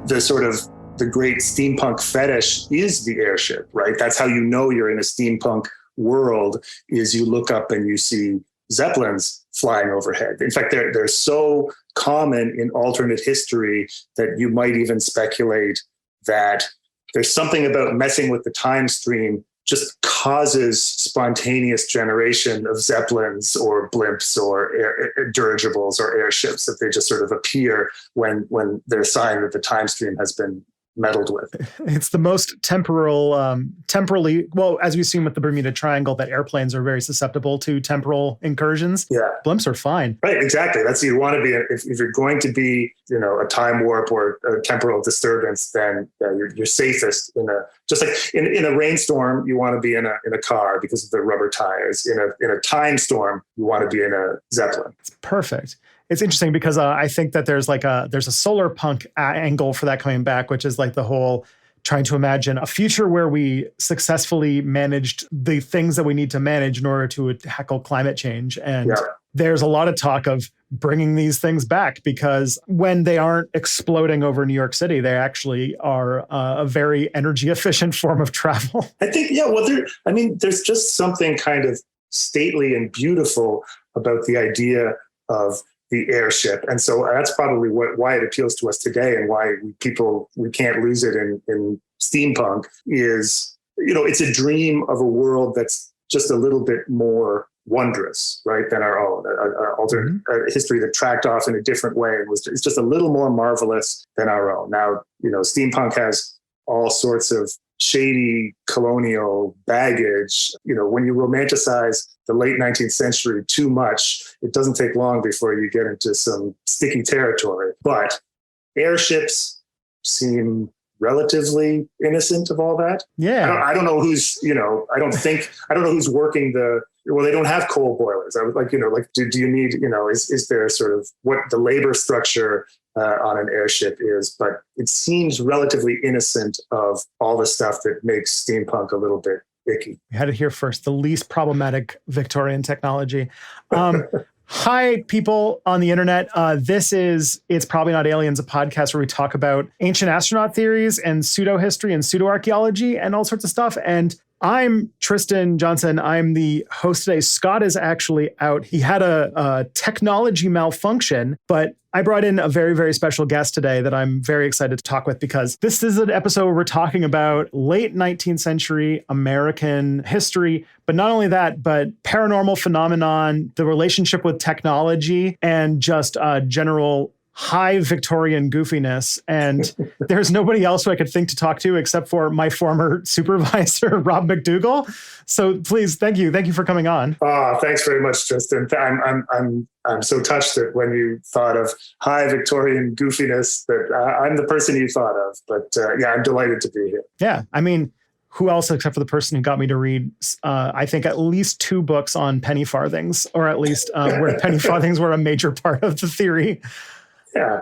the sort of the great steampunk fetish is the airship, right? That's how you know you're in a steampunk world, is you look up and you see Zeppelins flying overhead. In fact, they're so common in alternate history that you might even speculate that there's something about messing with the time stream just causes spontaneous generation of Zeppelins or blimps or dirigibles or airships, that they just sort of appear when they're a sign that the time stream has been meddled with. It's the most temporally, well, as we've seen with the Bermuda Triangle, that airplanes are very susceptible to temporal incursions. Yeah. Blimps are fine. Right, exactly. That's, you want to be, if you're going to be, a time warp or a temporal disturbance, then you're safest just like in a rainstorm, you want to be in a car because of the rubber tires. In a time storm, you want to be in a Zeppelin. It's perfect. It's interesting because I think that there's a solar punk angle for that coming back, which is like the whole trying to imagine a future where we successfully managed the things that we need to manage in order to tackle climate change. And there's a lot of talk of bringing these things back, because when they aren't exploding over New York City, they actually are a very energy efficient form of travel. I think, there's just something kind of stately and beautiful about the idea of the airship. And so that's probably why it appeals to us today, and why we can't lose it in steampunk is, it's a dream of a world that's just a little bit more wondrous, right, than our own, our alternate history that tracked off in a different way, and it's just a little more marvelous than our own. Now, steampunk has all sorts of shady colonial baggage. When you romanticize the late 19th century too much, it doesn't take long before you get into some sticky territory. But airships seem relatively innocent of all that. Yeah. I don't know who's, I don't know who's working they don't have coal boilers. I would do you need, is there sort of what the labor structure on an airship is, but it seems relatively innocent of all the stuff that makes steampunk a little bit icky. You had it here first, the least problematic Victorian technology. Hi, people on the internet. It's Probably Not Aliens, a podcast where we talk about ancient astronaut theories and pseudo-history and pseudo-archaeology and all sorts of stuff. And I'm Tristan Johnson. I'm the host today. Scott is actually out. He had a technology malfunction, but I brought in a very, very special guest today that I'm very excited to talk with, because this is an episode where we're talking about late 19th century American history. But not only that, but paranormal phenomenon, the relationship with technology, and just general high Victorian goofiness. And there's nobody else who I could think to talk to except for my former supervisor, Rob MacDougall. So please, thank you. Thank you for coming on. Oh, thanks very much, Tristan. I'm so touched that when you thought of high Victorian goofiness, that I'm the person you thought of. But I'm delighted to be here. Yeah. I mean, who else except for the person who got me to read, I think, at least 2 books on penny farthings, or at least where penny farthings were a major part of the theory.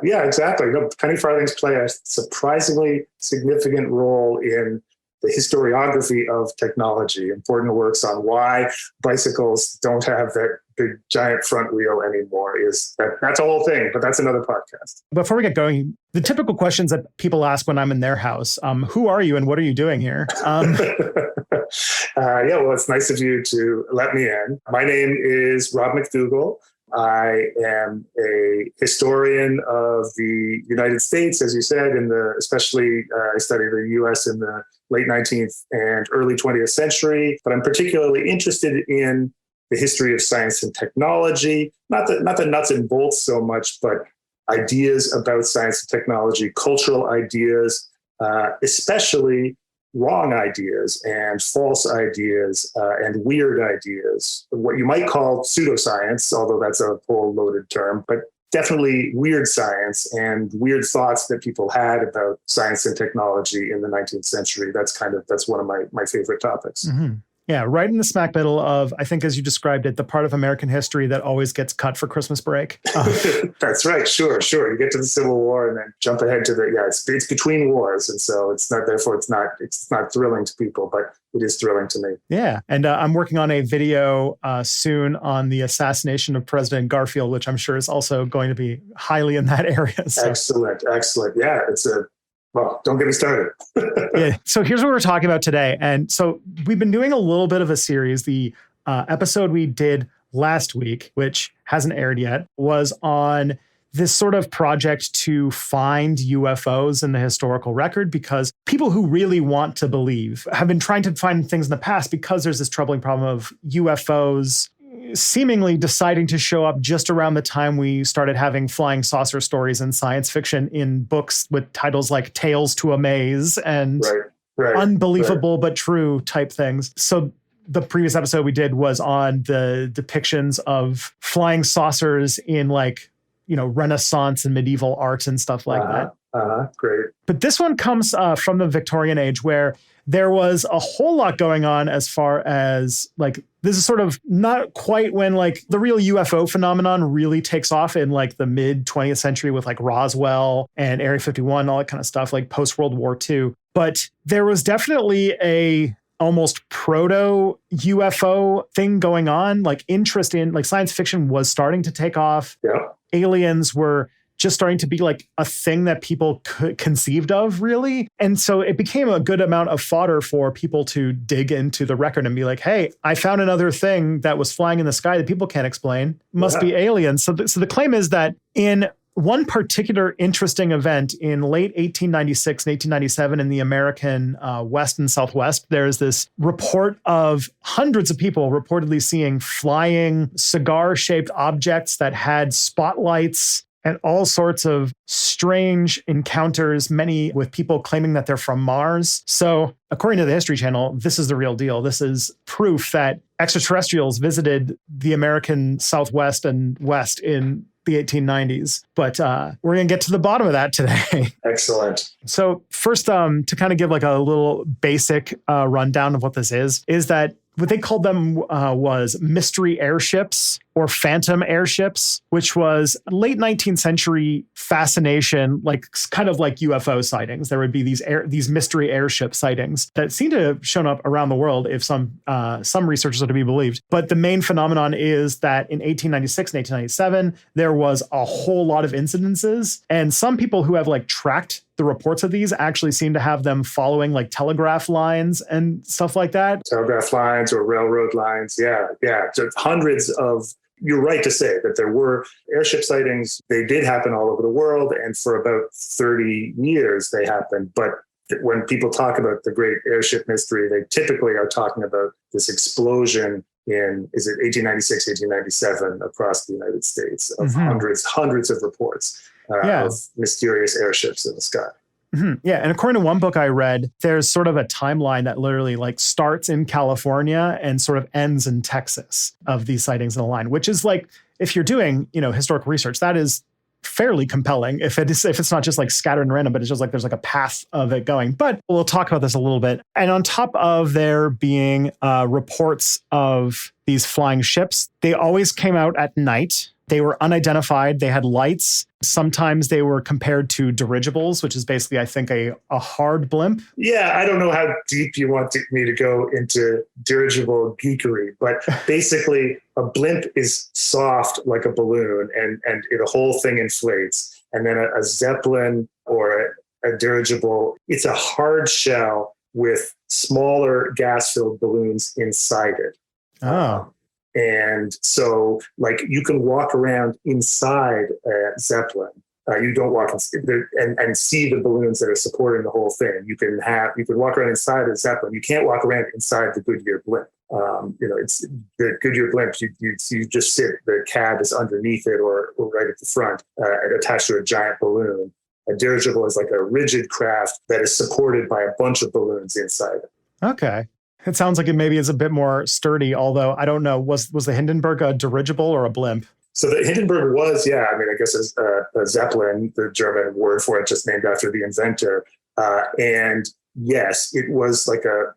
Yeah, exactly. Penny farthings play a surprisingly significant role in the historiography of technology. Important works on why bicycles don't have that big giant front wheel anymore. That's a whole thing, but that's another podcast. Before we get going, the typical questions that people ask when I'm in their house: who are you and what are you doing here? Well, it's nice of you to let me in. My name is Rob MacDougall. I am a historian of the United States, as you said, especially I studied the U.S. in the late 19th and early 20th century. But I'm particularly interested in the history of science and technology, not the nuts and bolts so much, but ideas about science and technology, cultural ideas, especially wrong ideas and false ideas and weird ideas, what you might call pseudoscience, although that's a whole loaded term, but definitely weird science and weird thoughts that people had about science and technology in the 19th century. That's one of my favorite topics. Mm-hmm. Yeah, right in the smack middle of, I think, as you described it, the part of American history that always gets cut for Christmas break. That's right. Sure. You get to the Civil War and then jump ahead to it's between wars. And so it's not thrilling to people, but it is thrilling to me. Yeah. And I'm working on a video soon on the assassination of President Garfield, which I'm sure is also going to be highly in that area. So. Excellent. Yeah, it's a Well, don't get me started. Yeah. So here's what we're talking about today. And so we've been doing a little bit of a series. The episode we did last week, which hasn't aired yet, was on this sort of project to find UFOs in the historical record, because people who really want to believe have been trying to find things in the past, because there's this troubling problem of UFOs seemingly deciding to show up just around the time we started having flying saucer stories in science fiction in books with titles like Tales to Amaze and Unbelievable but True type things. So the previous episode we did was on the depictions of flying saucers in Renaissance and medieval art and stuff like that. Great. But this one comes from the Victorian age, where there was a whole lot going on as far as this is sort of not quite when the real UFO phenomenon really takes off in the mid 20th century with Roswell and Area 51, all that kind of stuff, post World War II. But there was definitely a almost proto UFO thing going on, interest in science fiction was starting to take off. Yeah. Aliens were just starting to be a thing that people conceived of, really. And so it became a good amount of fodder for people to dig into the record and be like, hey, I found another thing that was flying in the sky that people can't explain. Must be aliens. So the claim is that in one particular interesting event in late 1896 and 1897 in the American West and Southwest, there's this report of hundreds of people reportedly seeing flying cigar-shaped objects that had spotlights and all sorts of strange encounters, many with people claiming that they're from Mars. So according to the History Channel, this is the real deal. This is proof that extraterrestrials visited the American Southwest and West in the 1890s. But we're going to get to the bottom of that today. Excellent. So first, to kind of give a little basic rundown of what this is that what they called them was mystery airships or phantom airships, which was late 19th century fascination, kind of like UFO sightings. There would be these mystery airship sightings that seem to have shown up around the world, if some researchers are to be believed. But the main phenomenon is that in 1896 and 1897, there was a whole lot of incidences. And some people who have tracked the reports of these actually seem to have them following telegraph lines and stuff like that. Telegraph lines or railroad lines. Yeah. So hundreds of, you're right to say that there were airship sightings. They did happen all over the world. And for about 30 years, they happened. But when people talk about the great airship mystery, they typically are talking about this explosion in, is it 1896, 1897 across the United States of hundreds of reports. Of mysterious airships in the sky. Mm-hmm. Yeah. And according to one book I read, there's sort of a timeline that literally starts in California and sort of ends in Texas of these sightings in the line, which is if you're doing, historical research, that is fairly compelling if it's not just scattered and random, but it's just there's a path of it going. But we'll talk about this a little bit. And on top of there being reports of these flying ships, they always came out at night. They were unidentified. They had lights. Sometimes they were compared to dirigibles, which is basically, I think, a hard blimp. Yeah, I don't know how deep you want me to go into dirigible geekery, but basically a blimp is soft like a balloon and the whole thing inflates. And then a Zeppelin or a dirigible, it's a hard shell with smaller gas-filled balloons inside it. Oh. And so, you can walk around inside a Zeppelin. You don't walk and see the balloons that are supporting the whole thing. You can walk around inside a Zeppelin. You can't walk around inside the Goodyear blimp. It's the Goodyear blimp. You just sit. The cab is underneath it or right at the front, attached to a giant balloon. A dirigible is a rigid craft that is supported by a bunch of balloons inside it. Okay. It sounds like it maybe is a bit more sturdy, although I don't know. Was the Hindenburg a dirigible or a blimp? So the Hindenburg was, I guess it's a Zeppelin, the German word for it, just named after the inventor. And yes, it was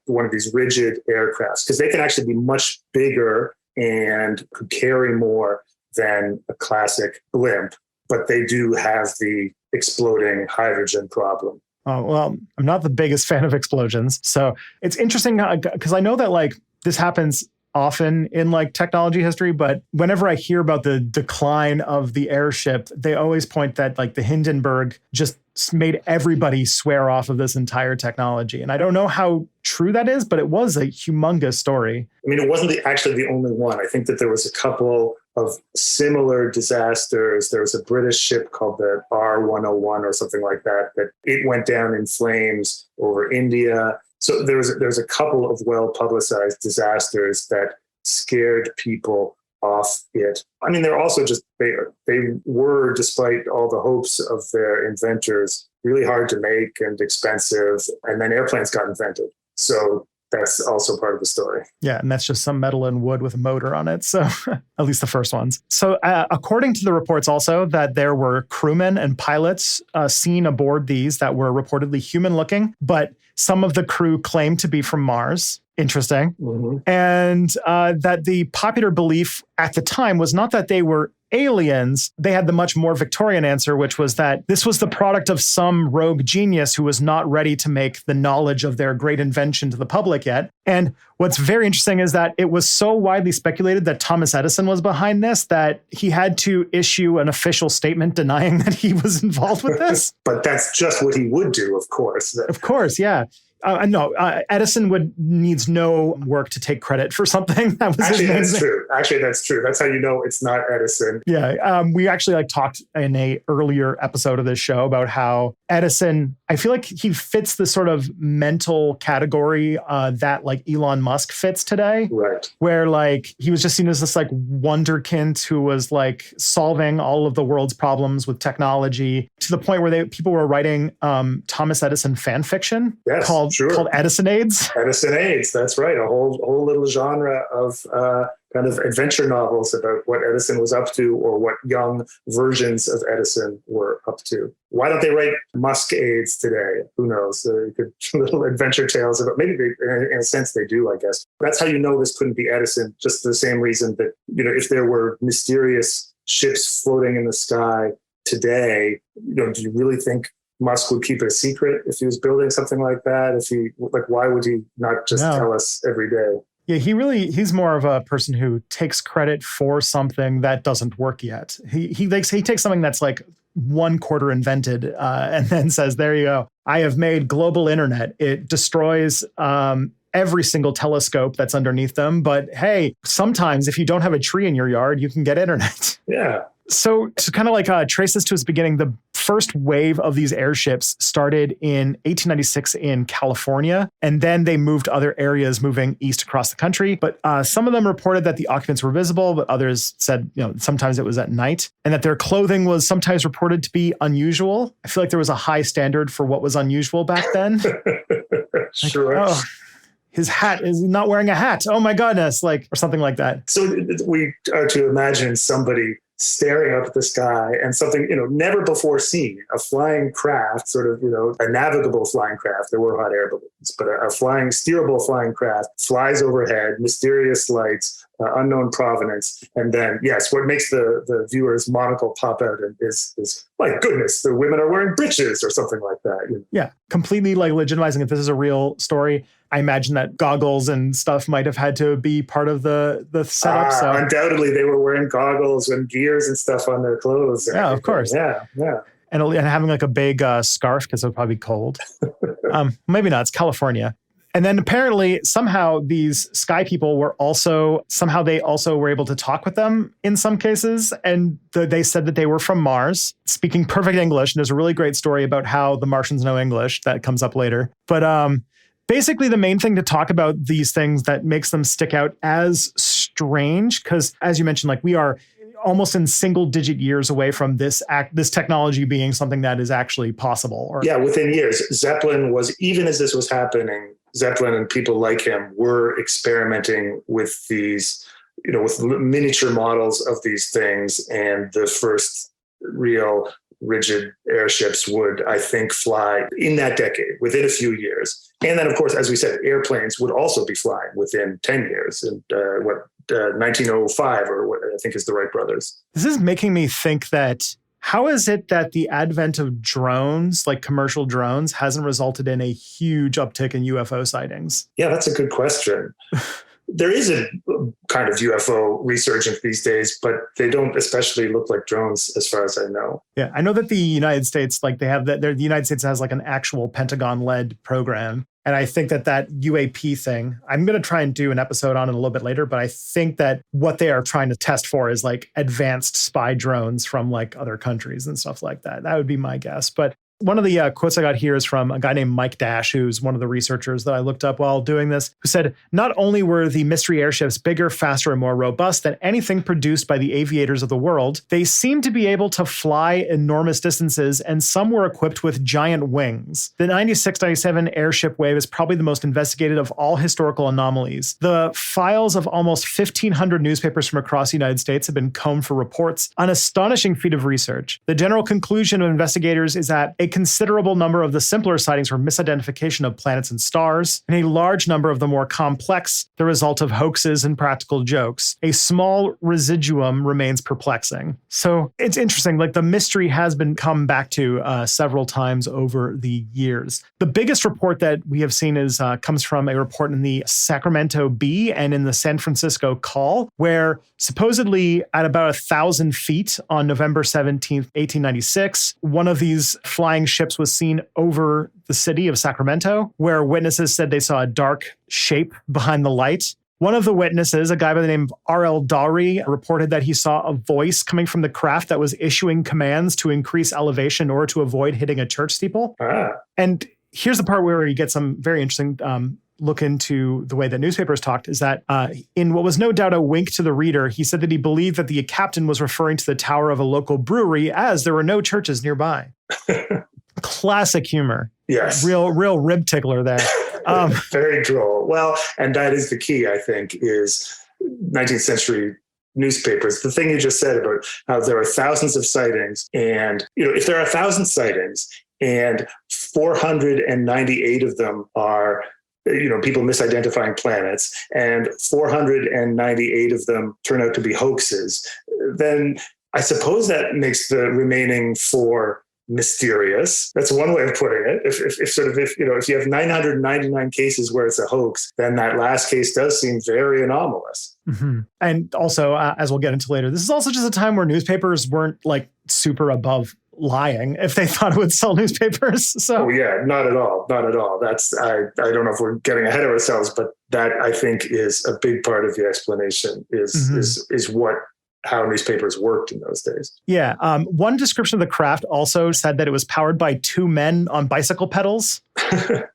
one of these rigid aircrafts because they can actually be much bigger and could carry more than a classic blimp, but they do have the exploding hydrogen problem. Oh, well, I'm not the biggest fan of explosions. So it's interesting because I know that this happens often in like technology history, but whenever I hear about the decline of the airship, they always point that like the Hindenburg just made everybody swear off of this entire technology. And I don't know how true that is, but it was a humongous story. I mean, it wasn't actually the only one. I think that there was a couple of similar disasters. There was a British ship called the R101 or something like that, that it went down in flames over India. So there's a couple of well-publicized disasters that scared people off it. I mean, they're also just, they were, despite all the hopes of their inventors, really hard to make and expensive. And then airplanes got invented. So that's also part of the story. Yeah, and that's just some metal and wood with a motor on it. So at least the first ones. So according to the reports also that there were crewmen and pilots seen aboard these that were reportedly human looking, but some of the crew claimed to be from Mars. Interesting. Mm-hmm. And that the popular belief at the time was not that they were aliens. They had the much more Victorian answer, which was that this was the product of some rogue genius who was not ready to make the knowledge of their great invention to the public yet. And what's very interesting is that it was so widely speculated that Thomas Edison was behind this that he had to issue an official statement denying that he was involved with this. But that's just what he would do, of course. Of course, yeah. No, Edison needs no work to take credit for something. That was Actually, that's true. Actually, that's true. That's how you know it's not Edison. Yeah. We actually talked in a earlier episode of this show about how Edison, I feel like he fits the sort of mental category that like Elon Musk fits today. Right. Where like he was just seen as this like wonderkind who was like solving all of the world's problems with technology to the point where people were writing Thomas Edison fan fiction called Edisonades. Edisonades, that's right. A whole little genre of kind of adventure novels about what Edison was up to or what young versions of Edison were up to. Why don't they write Musk-ades today? Who knows? Little adventure tales about, maybe in a sense they do, I guess. That's how you know this couldn't be Edison, just the same reason that, if there were mysterious ships floating in the sky today, do you really think Musk would keep it a secret if he was building something like that? Why would he not just tell us every day? Yeah, he's more of a person who takes credit for something that doesn't work yet. He takes something that's like 1/4 invented and then says, there you go. I have made global internet. It destroys every single telescope that's underneath them. But hey, sometimes if you don't have a tree in your yard, you can get internet. Yeah. So to kind of like trace this to its beginning, the first wave of these airships started in 1896 in California, and then they moved to other areas, moving east across the country. But some of them reported that the occupants were visible, but others said, sometimes it was at night, and that their clothing was sometimes reported to be unusual. I feel like there was a high standard for what was unusual back then. Sure. His hat is not wearing a hat. Oh my goodness, or something like that. So we are to imagine somebody staring up at the sky and something, never before seen, a flying craft, sort of, a navigable flying craft. There were hot air balloons, but a steerable flying craft flies overhead, mysterious lights, unknown provenance. And then, yes, what makes the viewer's monocle pop out is my goodness, the women are wearing breeches or something like that. Yeah, completely legitimizing if this is a real story. I imagine that goggles and stuff might have had to be part of the setup. So undoubtedly, they were wearing goggles and gears and stuff on their clothes. Yeah, of course. Yeah. And having like a big scarf because it would probably be cold. Maybe not. It's California. And then apparently somehow these sky people were also able to talk with them in some cases. And they said that they were from Mars, speaking perfect English. And there's a really great story about how the Martians know English that comes up later. But basically, the main thing to talk about these things that makes them stick out as strange, because as you mentioned, we are almost in single-digit years away from this technology being something that is actually possible. Within years. Zeppelin was, even as this was happening, Zeppelin and people like him were experimenting with these, with miniature models of these things, and the first real rigid airships would, I think, fly in that decade, within a few years. And then, of course, as we said, airplanes would also be flying within 10 years, and 1905, or what I think is the Wright brothers. This is making me think that, how is it that the advent of drones, like commercial drones, hasn't resulted in a huge uptick in UFO sightings? Yeah, that's a good question. there is a kind of UFO resurgence these days, but they don't especially look like drones as far as I know. Yeah, I know that the United States, like they have that, the United States has like an actual Pentagon-led program. And I think that UAP thing, I'm going to try and do an episode on it a little bit later, but I think that what they are trying to test for is like advanced spy drones from like other countries and stuff like that. That would be my guess. But one of the quotes I got here is from a guy named Mike Dash, who's one of the researchers that I looked up while doing this, who said, not only were the mystery airships bigger, faster, and more robust than anything produced by the aviators of the world, they seemed to be able to fly enormous distances, and some were equipped with giant wings. The 96-97 airship wave is probably the most investigated of all historical anomalies. The files of almost 1,500 newspapers from across the United States have been combed for reports, an astonishing feat of research. The general conclusion of investigators is that a considerable number of the simpler sightings were misidentification of planets and stars, and a large number of the more complex, the result of hoaxes and practical jokes. A small residuum remains perplexing. So it's interesting, like the mystery has been come back to several times over the years. The biggest report that we have seen is comes from a report in the Sacramento Bee and in the San Francisco Call, where supposedly at about 1,000 feet on November 17th, 1896, one of these flying ships was seen over the city of Sacramento, where witnesses said they saw a dark shape behind the light. One of the witnesses, a guy by the name of R.L. Dowry, reported that he saw a voice coming from the craft that was issuing commands to increase elevation in order to avoid hitting a church steeple. And here's the part where you get some very interesting look into the way that newspapers talked, is that in what was no doubt a wink to the reader, he said that he believed that the captain was referring to the tower of a local brewery as there were no churches nearby. Classic humor. Yes. Real rib tickler there. Very droll. Well, and that is the key, I think, is 19th century newspapers. The thing you just said about how there are thousands of sightings, and if there are 1,000 sightings and 498 of them are people misidentifying planets, and 498 of them turn out to be hoaxes, then I suppose that makes the remaining 4 mysterious. That's one way of putting it. If you have 999 cases where it's a hoax, then that last case does seem very anomalous. Mm-hmm. And also, as we'll get into later, this is also just a time where newspapers weren't like super above lying if they thought it would sell newspapers. So yeah, not at all. That's I don't know if we're getting ahead of ourselves, but that I think is a big part of the explanation is how newspapers worked in those days. Yeah. One description of the craft also said that it was powered by 2 men on bicycle pedals,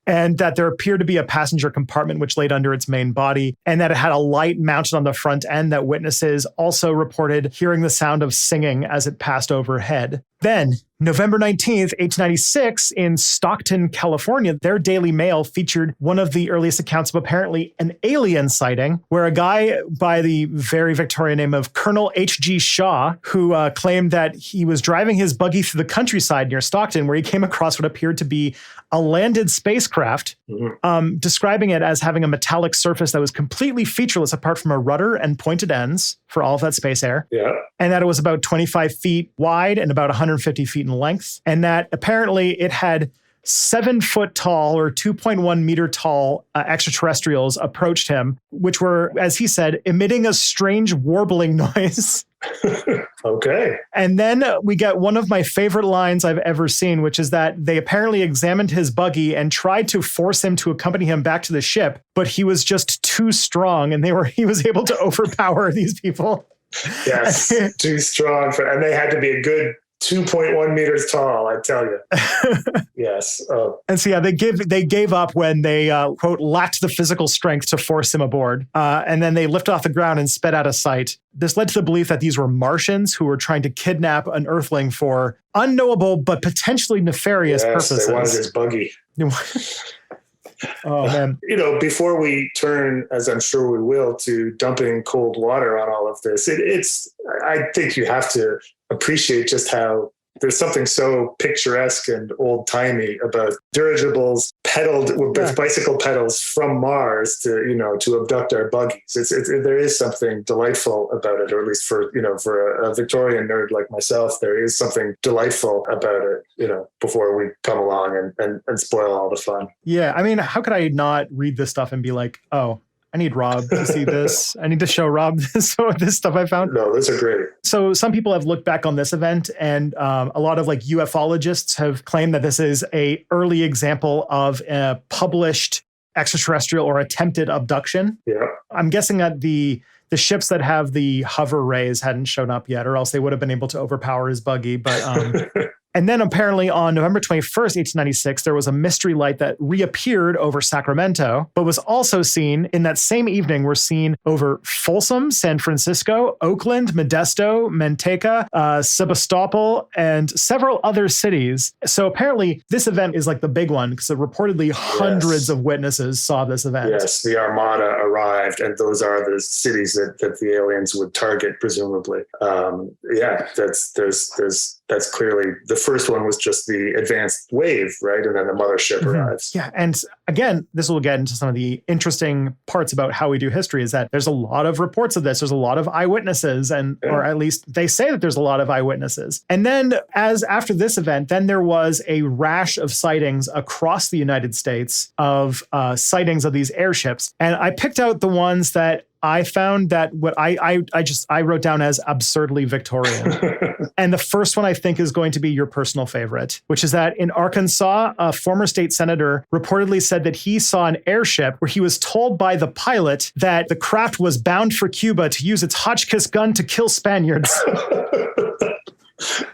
and that there appeared to be a passenger compartment which laid under its main body, and that it had a light mounted on the front end that witnesses also reported hearing the sound of singing as it passed overhead. Then, November 19th, 1896, in Stockton, California, their Daily Mail featured one of the earliest accounts of apparently an alien sighting, where a guy by the very Victorian name of Colonel H.G. Shaw, who claimed that he was driving his buggy through the countryside near Stockton, where he came across what appeared to be a landed spacecraft, describing it as having a metallic surface that was completely featureless apart from a rudder and pointed ends for all of that space air. Yeah. And that it was about 25 feet wide and about 150 feet in length. And that apparently it had 7 foot tall or 2.1 meter tall extraterrestrials approached him, which were, as he said, emitting a strange warbling noise. Okay. And then we get one of my favorite lines I've ever seen, which is that they apparently examined his buggy and tried to force him to accompany him back to the ship, but he was just too strong, and he was able to overpower these people. Yes, too strong and they had to be a good 2.1 meters tall, I tell you. Yes. Oh. And so, yeah, they gave up when they, quote, lacked the physical strength to force him aboard. And then they lifted off the ground and sped out of sight. This led to the belief that these were Martians who were trying to kidnap an Earthling for unknowable but potentially nefarious purposes. They wanted his buggy. Oh, man. Before we turn, as I'm sure we will, to dumping cold water on all of this, I think you have to appreciate just how there's something so picturesque and old-timey about dirigibles pedaled with bicycle pedals from Mars to abduct our buggies. There is something delightful about it, or at least for a Victorian nerd like myself, there is something delightful about it, before we come along and spoil all the fun. Yeah. I mean, how could I not read this stuff and be like, oh, I need Rob to see this. I need to show Rob this stuff I found. No, those are great. So some people have looked back on this event, and a lot of like ufologists have claimed that this is a early example of a published extraterrestrial or attempted abduction. Yeah. I'm guessing that the ships that have the hover rays hadn't shown up yet, or else they would have been able to overpower his buggy. But and then apparently on November 21st, 1896, there was a mystery light that reappeared over Sacramento, but was also seen in that same evening, were seen over Folsom, San Francisco, Oakland, Modesto, Manteca, Sebastopol, and several other cities. So apparently this event is like the big one, because reportedly hundreds of witnesses saw this event. Yes, the Armada arrived, and those are the cities that the aliens would target, presumably. That's clearly, the first one was just the advanced wave, right? And then the mothership arrives. Yeah. And again, this will get into some of the interesting parts about how we do history, is that there's a lot of reports of this. There's a lot of eyewitnesses, or at least they say that there's a lot of eyewitnesses. And then after this event, then there was a rash of sightings across the United States of sightings of these airships. And I picked out the ones that I found that what I wrote down as absurdly Victorian. And the first one I think is going to be your personal favorite, which is that in Arkansas, a former state senator reportedly said that he saw an airship where he was told by the pilot that the craft was bound for Cuba to use its Hotchkiss gun to kill Spaniards.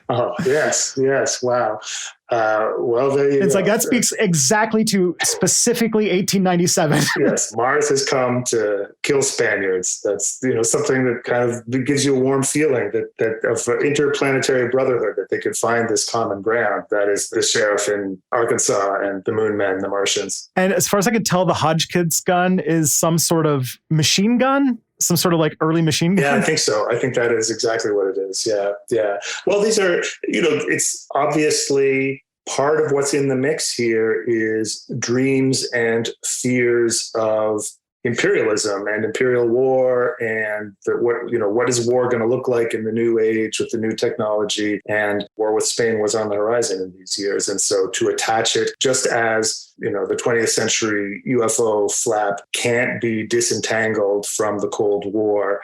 Oh, yes. Wow. Well, there you go. It's like that speaks exactly to specifically 1897. Yes, Mars has come to kill Spaniards. That's something that kind of gives you a warm feeling that of interplanetary brotherhood, that they could find this common ground. That is the sheriff in Arkansas and the Moon Men, the Martians. And as far as I could tell, the Hotchkiss gun is some sort of machine gun. Some sort of like early machine gun? Yeah, I think so. I think that is exactly what it is. Yeah. Well, these are, it's obviously part of what's in the mix here is dreams and fears of imperialism and imperial war, and what is war going to look like in the new age with the new technology, and war with Spain was on the horizon in these years. And so to attach it, just as the 20th century UFO flap can't be disentangled from the Cold War,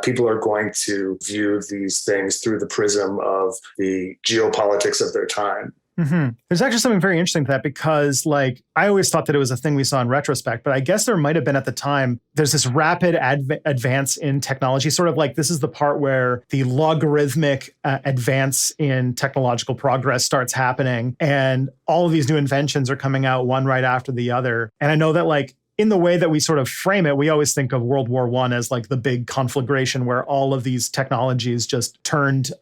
people are going to view these things through the prism of the geopolitics of their time. Mm-hmm. There's actually something very interesting to that, because I always thought that it was a thing we saw in retrospect, but I guess there might have been at the time. There's this rapid advance in technology, sort of like this is the part where the logarithmic advance in technological progress starts happening, and all of these new inventions are coming out one right after the other. And I know that in the way that we sort of frame it, we always think of World War I as like the big conflagration where all of these technologies just turned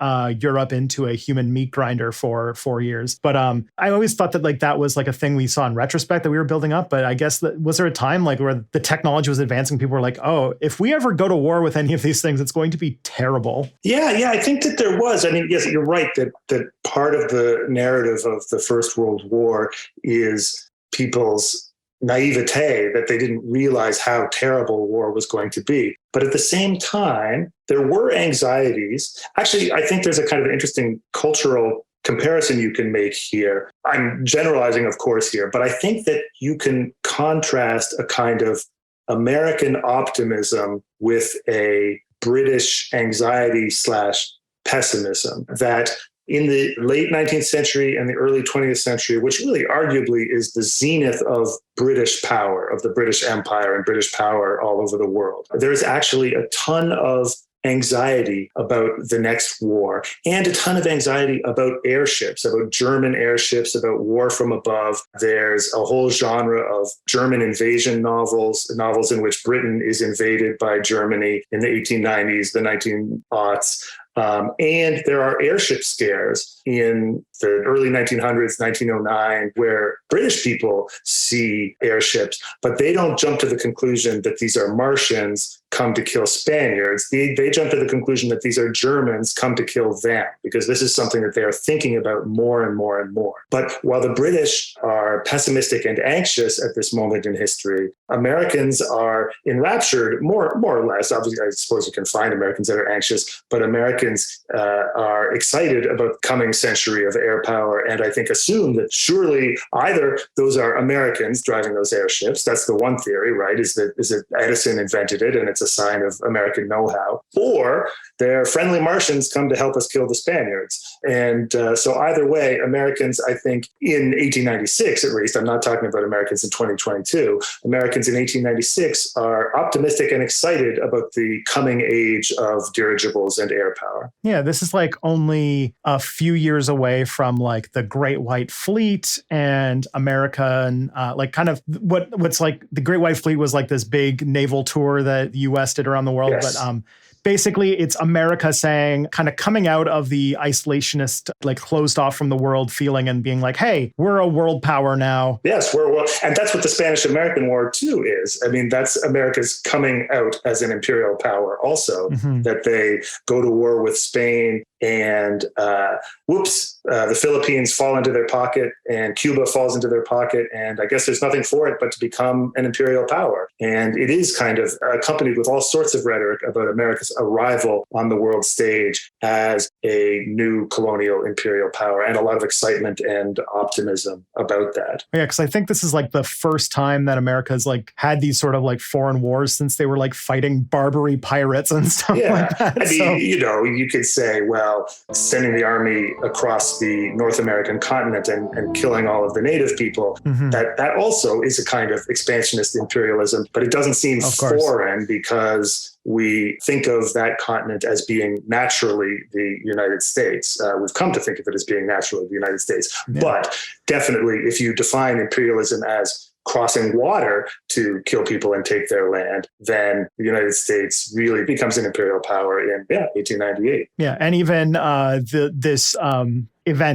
Europe into a human meat grinder for 4 years. But I always thought that that was like a thing we saw in retrospect that we were building up. But I guess was there a time where the technology was advancing? People were like, oh, if we ever go to war with any of these things, it's going to be terrible. Yeah, I think that there was. I mean, yes, you're right that part of the narrative of the First World War is people's naivete, that they didn't realize how terrible war was going to be. But at the same time, there were anxieties. Actually, I think there's a kind of interesting cultural comparison you can make here. I'm generalizing, of course, here, but I think that you can contrast a kind of American optimism with a British anxiety / pessimism that in the late 19th century and the early 20th century, which really arguably is the zenith of British power, of the British Empire and British power all over the world, there's actually a ton of anxiety about the next war, and a ton of anxiety about airships, about German airships, about war from above. There's a whole genre of German invasion novels in which Britain is invaded by Germany in the 1890s, the 1900s. And there are airship scares in the early 1900s, 1909, where British people see airships, but they don't jump to the conclusion that these are Martians. come to kill Spaniards. They jump to the conclusion that these are Germans come to kill them, because this is something that they are thinking about more and more and more. But while the British are pessimistic and anxious at this moment in history, Americans are enraptured, more or less. Obviously, I suppose you can find Americans that are anxious, but Americans are excited about the coming century of air power, and I think assume that surely either those are Americans driving those airships. That's the one theory, right? Is that Edison invented it and it's a sign of American know-how, or they're friendly Martians come to help us kill the Spaniards. And so either way, Americans, I think in 1896 at least, I'm not talking about Americans in 2022, Americans in 1896 are optimistic and excited about the coming age of dirigibles and air power. Yeah, this is like only a few years away from like the Great White Fleet and American, like kind of what's like the Great White Fleet was like this big naval tour that the US did around the world. Yes. But basically it's America saying, kind of coming out of the isolationist, like closed off from the world feeling and being like, hey, we're a world power now. Yes, we're world. And that's what the Spanish-American War too is. I mean, that's America's coming out as an imperial power also, that they go to war with Spain and the Philippines fall into their pocket and Cuba falls into their pocket. And I guess there's nothing for it but to become an imperial power. And it is kind of accompanied with all sorts of rhetoric about America's arrival on the world stage as a new colonial imperial power, and a lot of excitement and optimism about that. Yeah, because I think this is like the first time that America's like had these sort of like foreign wars since they were like fighting Barbary pirates and stuff like that. I mean, you could say, well, sending the army across the North American continent and killing all of the native people, that also is a kind of expansionist imperialism, but it doesn't seem foreign because we think of that continent as being naturally the United States. We've come to think of it as being naturally the United States. Yeah. But definitely, if you define imperialism as crossing water to kill people and take their land, then the United States really becomes an imperial power in 1898. Yeah, and even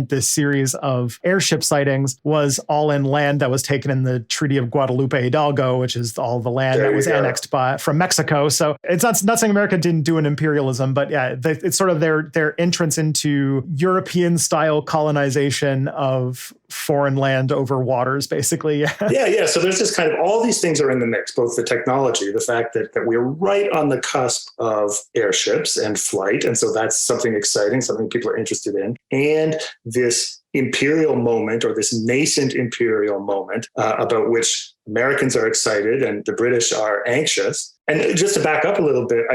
this series of airship sightings was all in land that was taken in the Treaty of Guadalupe Hidalgo, which is all the land that was annexed from Mexico. So it's not saying America didn't do an imperialism, but yeah, it's sort of their entrance into European style colonization of foreign land over waters, basically. Yeah. So there's this kind of, all these things are in the mix, both the technology, the fact that we're right on the cusp of airships and flight. And so that's something exciting, something people are interested in. And this imperial moment, or this nascent imperial moment, about which Americans are excited and the British are anxious. And just to back up a little bit,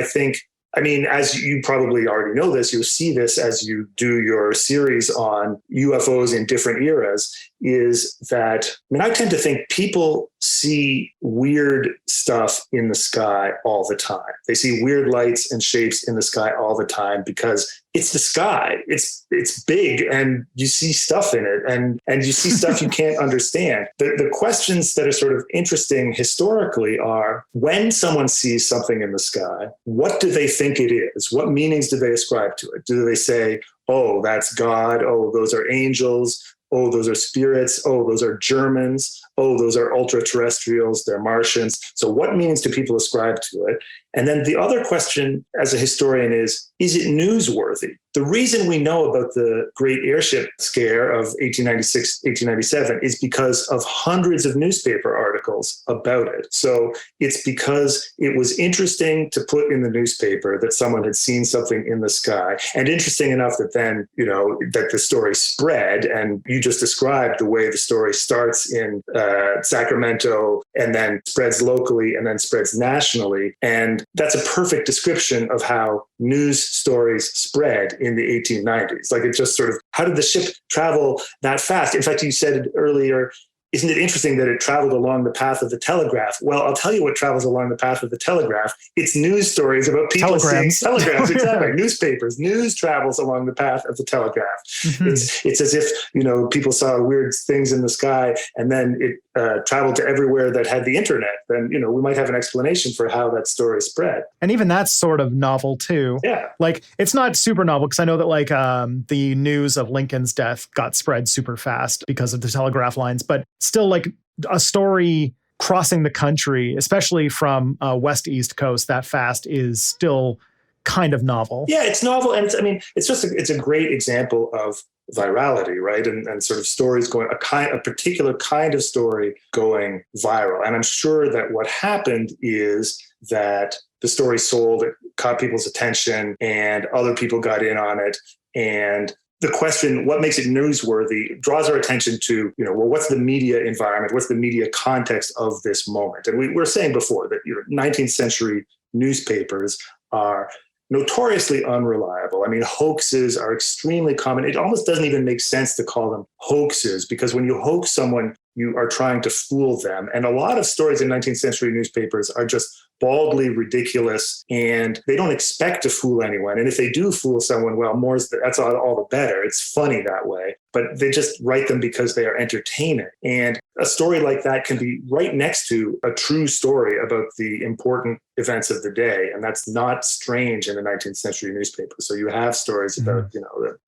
I mean, as you probably already know this, you'll see this as you do your series on UFOs in different eras, is that, I tend to think people see weird stuff in the sky all the time. They see weird lights and shapes in the sky all the time because it's the sky. It's big and you see stuff in it and you see stuff you can't understand. The questions that are sort of interesting historically are, when someone sees something in the sky, what do they think it is? What meanings do they ascribe to it? Do they say, oh, that's God. Oh, those are angels. Oh, those are spirits. Oh, those are Germans. Oh, those are ultra-terrestrials. They're Martians. So what meanings do people ascribe to it? And then the other question as a historian is it newsworthy? The reason we know about the great airship scare of 1896, 1897 is because of hundreds of newspaper articles about it. So it's because it was interesting to put in the newspaper that someone had seen something in the sky, and interesting enough that then, that the story spread. And you just described the way the story starts in Sacramento and then spreads locally and then spreads nationally. And that's a perfect description of how news stories spread in the 1890s. Like, it just sort of, how did the ship travel that fast? In fact, you said earlier, isn't it interesting that it traveled along the path of the telegraph? Well, I'll tell you what travels along the path of the telegraph. It's news stories about people seeing telegrams. Exactly. Newspapers. News travels along the path of the telegraph. Mm-hmm. It's as if, people saw weird things in the sky and then it traveled to everywhere that had the internet. Then, we might have an explanation for how that story spread. And even that's sort of novel too. Yeah. Like, it's not super novel because I know that the news of Lincoln's death got spread super fast because of the telegraph lines, but still, like, a story crossing the country, especially from west to east coast that fast, is still kind of novel. Yeah, it's novel. And it's a great example of virality, right? And sort of stories going, a particular kind of story going viral. And I'm sure that what happened is that the story sold, it caught people's attention, and other people got in on it. And the question, what makes it newsworthy, draws our attention to, well, what's the media environment? What's the media context of this moment? And we were saying before that 19th century newspapers are notoriously unreliable. I mean, hoaxes are extremely common. It almost doesn't even make sense to call them hoaxes, because when you hoax someone, you are trying to fool them. And a lot of stories in 19th century newspapers are just baldly ridiculous, and they don't expect to fool anyone. And if they do fool someone, well, that's all the better. It's funny that way. But they just write them because they are entertaining. And a story like that can be right next to a true story about the important events of the day. And that's not strange in the 19th century newspaper. So you have stories about,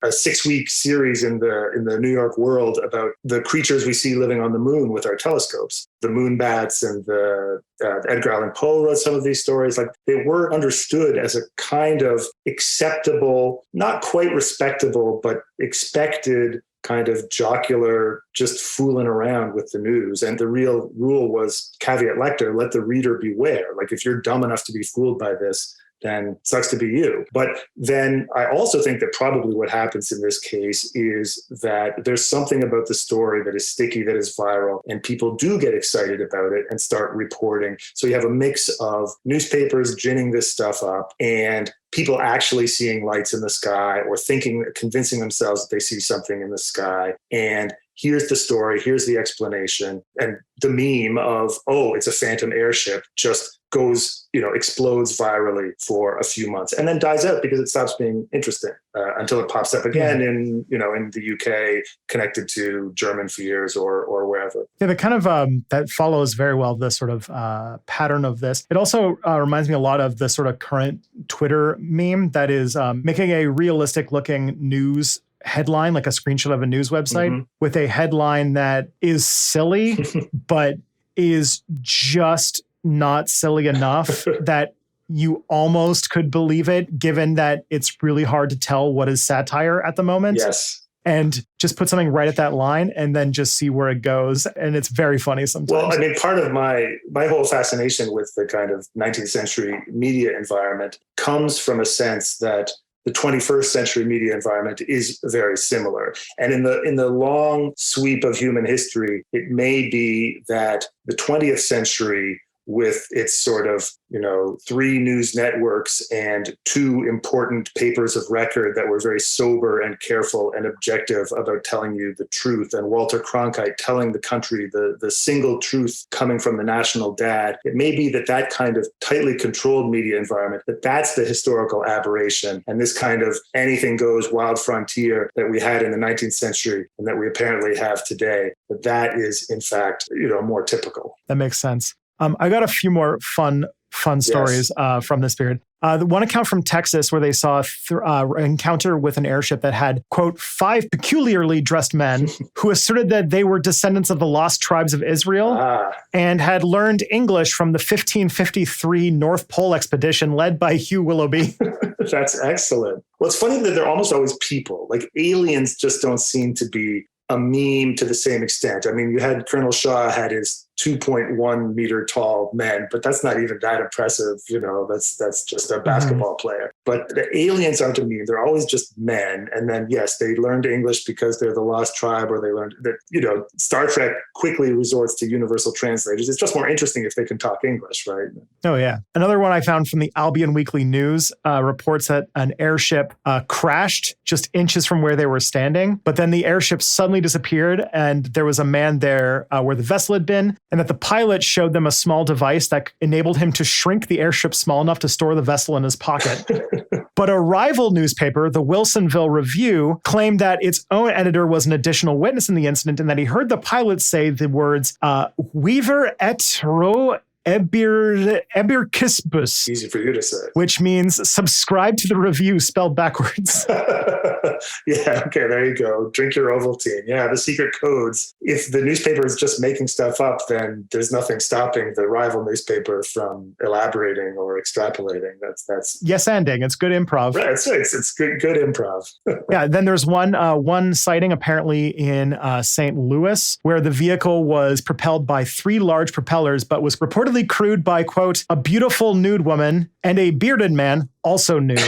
a 6-week series in the New York World about the creatures we see living on the moon with our telescopes, the moon bats, and the Edgar Allan Poe wrote some of these stories. Like, they were understood as a kind of acceptable, not quite respectable, but expected kind of jocular, just fooling around with the news. And the real rule was, caveat lector, let the reader beware. Like, if you're dumb enough to be fooled by this, then sucks to be you. But then I also think that probably what happens in this case is that there's something about the story that is sticky, that is viral, and people do get excited about it and start reporting. So you have a mix of newspapers ginning this stuff up and people actually seeing lights in the sky, or convincing themselves that they see something in the sky. And here's the story, here's the explanation. And the meme of, oh, it's a phantom airship, just goes, explodes virally for a few months and then dies out because it stops being interesting until it pops up again in the UK, connected to German fears or wherever. Yeah, the kind of that follows very well the sort of pattern of this. It also reminds me a lot of the sort of current Twitter meme that is making a realistic looking news headline, like a screenshot of a news website, with a headline that is silly, but is just not silly enough that you almost could believe it, given that it's really hard to tell what is satire at the moment. Yes. And just put something right at that line and then just see where it goes. And it's very funny sometimes. Well, I mean, part of my whole fascination with the kind of 19th century media environment comes from a sense that the 21st century media environment is very similar. And in the long sweep of human history, it may be that the 20th century, with its sort of, 3 news networks and 2 important papers of record that were very sober and careful and objective about telling you the truth, and Walter Cronkite telling the country the single truth coming from the national dad. It may be that kind of tightly controlled media environment, that's the historical aberration. And this kind of anything goes wild frontier that we had in the 19th century and that we apparently have today, that is in fact, more typical. That makes sense. I got a few more fun stories from this period. The one account from Texas where they saw an encounter with an airship that had, quote, 5 peculiarly dressed men who asserted that they were descendants of the lost tribes of Israel and had learned English from the 1553 North Pole expedition led by Hugh Willoughby. That's excellent. Well, it's funny that they're almost always people. Like, aliens just don't seem to be a meme to the same extent. I mean, you had Colonel Shaw had his 2.1 meter tall men, but that's not even that impressive. That's just a basketball player. But the aliens aren't a meme. They're always just men. And then, yes, they learned English because they're the lost tribe, or they learned that, Star Trek quickly resorts to universal translators. It's just more interesting if they can talk English, right? Oh, yeah. Another one I found from the Albion Weekly News reports that an airship crashed just inches from where they were standing, but then the airship suddenly disappeared and there was a man there where the vessel had been, and that the pilot showed them a small device that enabled him to shrink the airship small enough to store the vessel in his pocket. But a rival newspaper, the Wilsonville Review, claimed that its own editor was an additional witness in the incident and that he heard the pilot say the words, Weaver et Roe Ebirkispus, Easy for you to say. which means subscribe to the review spelled backwards. Yeah, okay, there you go. Drink your Ovaltine. Yeah, the secret codes. If the newspaper is just making stuff up, then there's nothing stopping the rival newspaper from elaborating or extrapolating. That's Yes, ending. It's good improv. right. It's good improv. Yeah. Then there's one sighting apparently in St. Louis where the vehicle was propelled by 3 large propellers, but was reportedly crewed by, quote, a beautiful nude woman and a bearded man, also nude.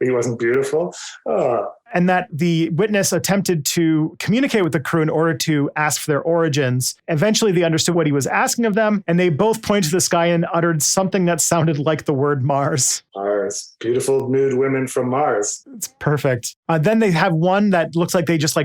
He wasn't beautiful. Oh. And that the witness attempted to communicate with the crew in order to ask for their origins. Eventually, they understood what he was asking of them, and they both pointed to the sky and uttered something that sounded like the word Mars. Mars. Beautiful nude women from Mars. It's perfect. Then they have one that looks like they just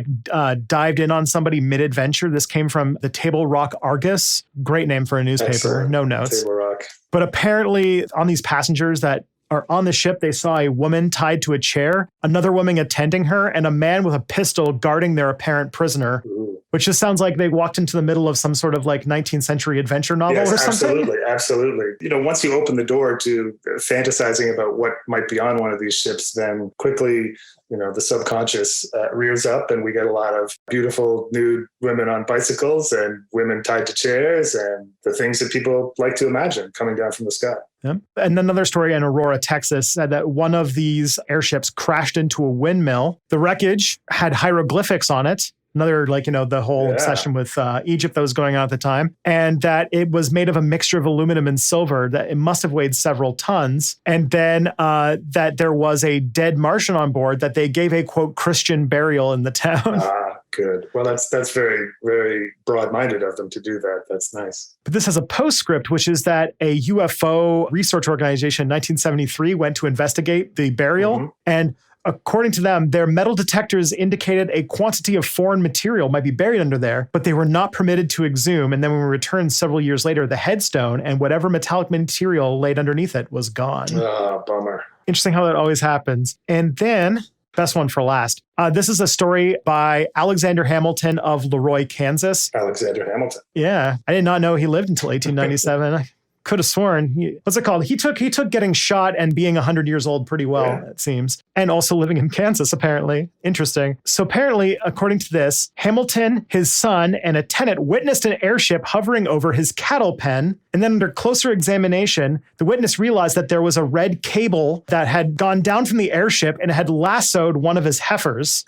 dived in on somebody mid-adventure. This came from the Table Rock Argus. Great name for a newspaper. Excellent. No notes. Table Rock. But apparently, on these passengers that are on the ship, they saw a woman tied to a chair, another woman attending her, and a man with a pistol guarding their apparent prisoner. Ooh. Which just sounds like they walked into the middle of some sort of 19th century adventure novel or something. Absolutely. Once you open the door to fantasizing about what might be on one of these ships, then quickly, the subconscious rears up and we get a lot of beautiful nude women on bicycles and women tied to chairs and the things that people like to imagine coming down from the sky. Yep. And another story in Aurora, Texas, said that one of these airships crashed into a windmill. The wreckage had hieroglyphics on it. Another, the whole obsession with Egypt that was going on at the time. And that it was made of a mixture of aluminum and silver, that it must have weighed several tons. And then that there was a dead Martian on board that they gave a, quote, Christian burial in the town. Ah, good. Well, that's very, very broad-minded of them to do that. That's nice. But this has a postscript, which is that a UFO research organization in 1973 went to investigate the burial. And according to them, their metal detectors indicated a quantity of foreign material might be buried under there, but they were not permitted to exhume. And then when we returned several years later, the headstone and whatever metallic material laid underneath it was gone. Oh, bummer. Interesting how that always happens. And then, best one for last. This is a story by Alexander Hamilton of Leroy, Kansas. Alexander Hamilton. Yeah. I did not know he lived until 1897. Could have sworn. What's it called? He took getting shot and being 100 years old pretty well, it seems. And also living in Kansas, apparently. Interesting. So apparently, according to this, Hamilton, his son, and a tenant witnessed an airship hovering over his cattle pen. And then under closer examination, the witness realized that there was a red cable that had gone down from the airship and had lassoed one of his heifers,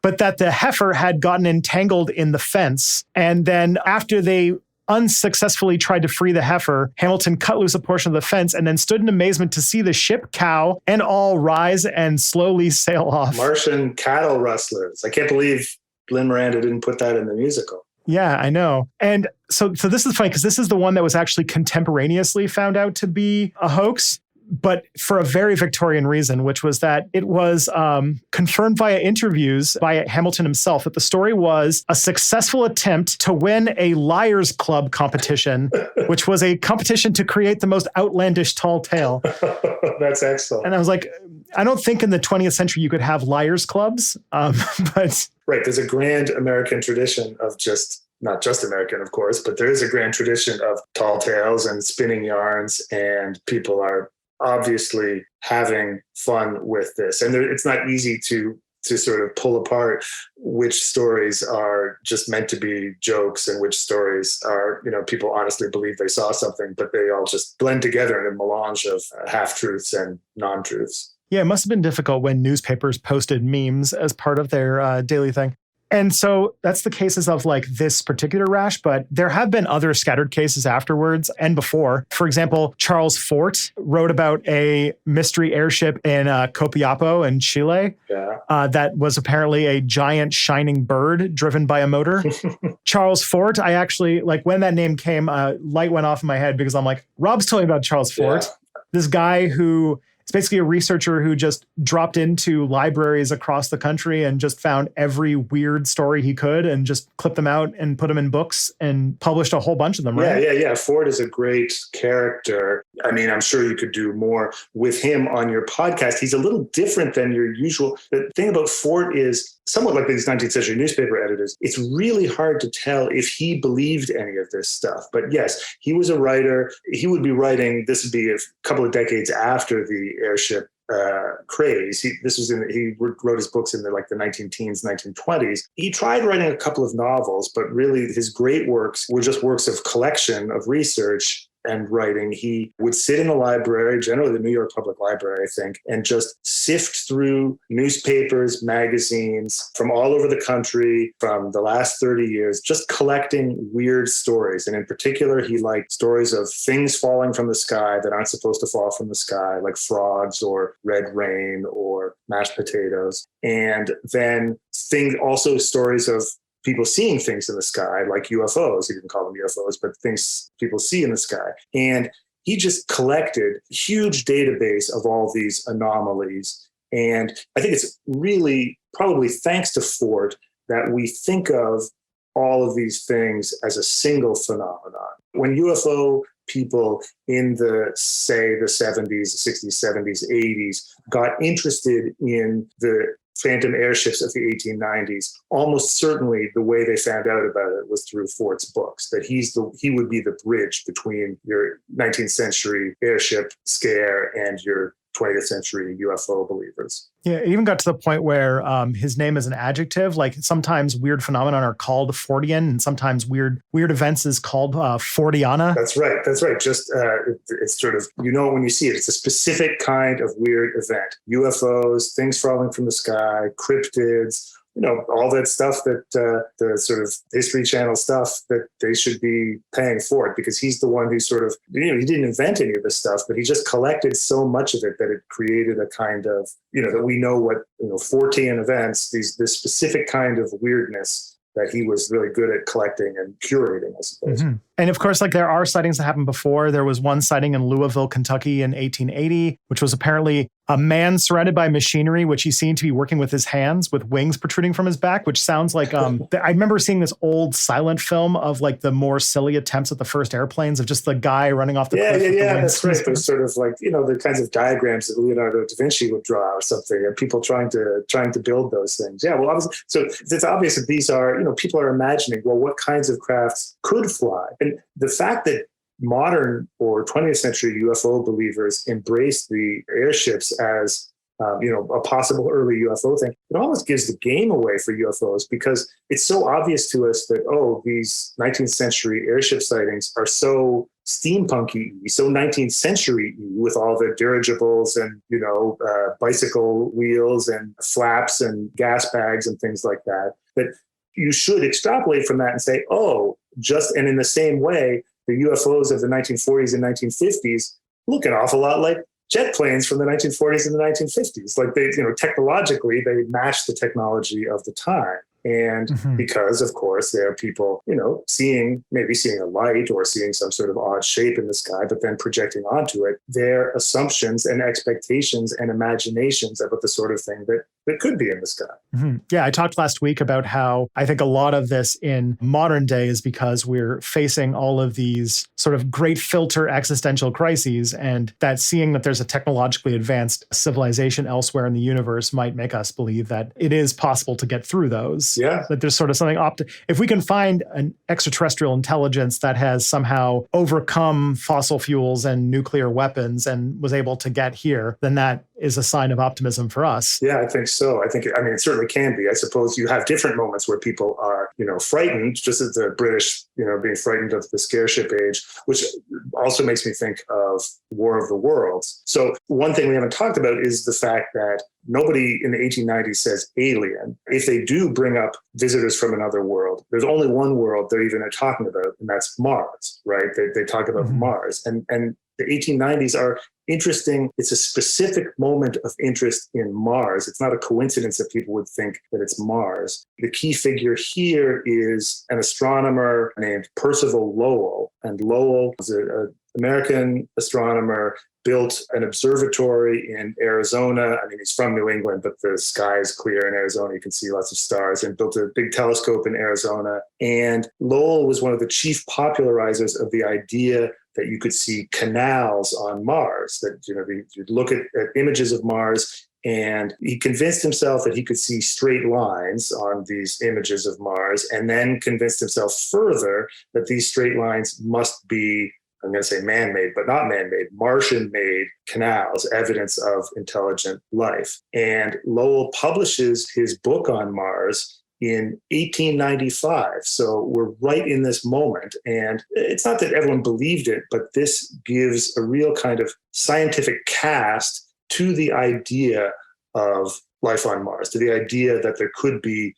but that the heifer had gotten entangled in the fence. And then after they unsuccessfully tried to free the heifer, Hamilton cut loose a portion of the fence and then stood in amazement to see the ship, cow, and all rise and slowly sail off. Martian cattle rustlers. I can't believe Lin-Miranda didn't put that in the musical. Yeah, I know. And so this is funny because this is the one that was actually contemporaneously found out to be a hoax, but for a very Victorian reason, which was that it was confirmed via interviews by Hamilton himself that the story was a successful attempt to win a Liars Club competition, which was a competition to create the most outlandish tall tale. That's excellent. And I was like, I don't think in the 20th century you could have liars clubs, but... Right, there's a grand American tradition of not just American, of course, but there is a grand tradition of tall tales and spinning yarns, and people are obviously having fun with this. And it's not easy to sort of pull apart which stories are just meant to be jokes and which stories are, people honestly believe they saw something, but they all just blend together in a melange of half-truths and non-truths. Yeah, it must have been difficult when newspapers posted memes as part of their daily thing. And so that's the cases of this particular rash, but there have been other scattered cases afterwards and before. For example, Charles Fort wrote about a mystery airship in Copiapo in Chile that was apparently a giant shining bird driven by a motor. Charles Fort, I actually, when that name came, light went off in my head because I'm like, Rob's telling me about Charles Fort, this guy who... It's basically a researcher who just dropped into libraries across the country and just found every weird story he could and just clipped them out and put them in books and published a whole bunch of them, right? Yeah. Ford is a great character. I mean, I'm sure you could do more with him on your podcast. He's a little different than your usual. The thing about Ford is somewhat like these 19th century newspaper editors, it's really hard to tell if he believed any of this stuff. But yes, he was a writer. He would be writing, this would be a couple of decades after the airship craze. He wrote his books in the 19-teens, 1920s. He tried writing a couple of novels, but really his great works were just works of collection, of research and writing. He would sit in the library, generally the New York Public Library, I think, and just sift through newspapers, magazines from all over the country from the last 30 years, just collecting weird stories. And in particular, he liked stories of things falling from the sky that aren't supposed to fall from the sky, like frogs or red rain or mashed potatoes. And then also stories of people seeing things in the sky, like UFOs. He didn't call them UFOs, but things people see in the sky. And he just collected a huge database of all these anomalies. And I think it's really probably thanks to Fort that we think of all of these things as a single phenomenon. When UFO people in the 70s, the 60s, 70s, 80s got interested in the phantom airships of the 1890s, almost certainly the way they found out about it was through Fort's books, that he would be the bridge between your 19th century airship scare and your 20th century UFO believers. Yeah, it even got to the point where his name is an adjective. Like sometimes weird phenomena are called Fortean, and sometimes weird events is called Fortiana. That's right. Just it's sort of, when you see it, it's a specific kind of weird event. UFOs, things falling from the sky, cryptids, all that stuff that the sort of History Channel stuff that they should be paying for it, because he's the one who sort of, he didn't invent any of this stuff, but he just collected so much of it that it created a kind of, that we know what, Fortean events, this specific kind of weirdness that he was really good at collecting and curating, I suppose. Mm-hmm. And of course, there are sightings that happened before. There was one sighting in Louisville, Kentucky in 1880, which was apparently a man surrounded by machinery, which he seemed to be working with his hands with wings protruding from his back, which sounds like, I remember seeing this old silent film of the more silly attempts at the first airplanes of just the guy running off the cliff. Yeah, that's right. There's sort of the kinds of diagrams that Leonardo da Vinci would draw or something, and people trying to build those things. Yeah, well, obviously, so it's obvious that these are, people are imagining, well, what kinds of crafts could fly? And the fact that modern or 20th century UFO believers embrace the airships as, a possible early UFO thing, it almost gives the game away for UFOs, because it's so obvious to us that, these 19th century airship sightings are so steampunky, so 19th century with all the dirigibles and, bicycle wheels and flaps and gas bags and things like that, that you should extrapolate from that and say, and in the same way, the UFOs of the 1940s and 1950s look an awful lot like jet planes from the 1940s and the 1950s. Like they, technologically, they match the technology of the time. And because, of course, there are people, seeing a light or seeing some sort of odd shape in the sky, but then projecting onto it their assumptions and expectations and imaginations about the sort of thing that could be in the sky. Mm-hmm. Yeah, I talked last week about how I think a lot of this in modern day is because we're facing all of these sort of great filter existential crises, and that seeing that there's a technologically advanced civilization elsewhere in the universe might make us believe that it is possible to get through those. Yeah. That there's sort of something if we can find an extraterrestrial intelligence that has somehow overcome fossil fuels and nuclear weapons and was able to get here, then that is a sign of optimism for us. Yeah, I think so. It certainly can be. I suppose you have different moments where people are, frightened, just as the British, being frightened of the scareship age, which also makes me think of War of the Worlds. So one thing we haven't talked about is the fact that nobody in the 1890s says alien. If they do bring up visitors from another world, there's only one world they're even talking about, and that's Mars, right? They talk about Mars. And the 1890s are interesting. It's a specific moment of interest in Mars. It's not a coincidence that people would think that it's Mars. The key figure here is an astronomer named Percival Lowell. And Lowell was an American astronomer, built an observatory in Arizona. He's from New England, but the sky is clear in Arizona. You can see lots of stars, and built a big telescope in Arizona. And Lowell was one of the chief popularizers of the idea that you could see canals on Mars, that you'd look at images of Mars And he convinced himself that he could see straight lines on these images of Mars, and then convinced himself further that these straight lines must be, I'm going to say man-made, but not man-made, Martian-made canals, evidence of intelligent life. And Lowell publishes his book on Mars in 1895. So we're right in this moment. And it's not that everyone believed it, but this gives a real kind of scientific cast to the idea of life on Mars, to the idea that there could be,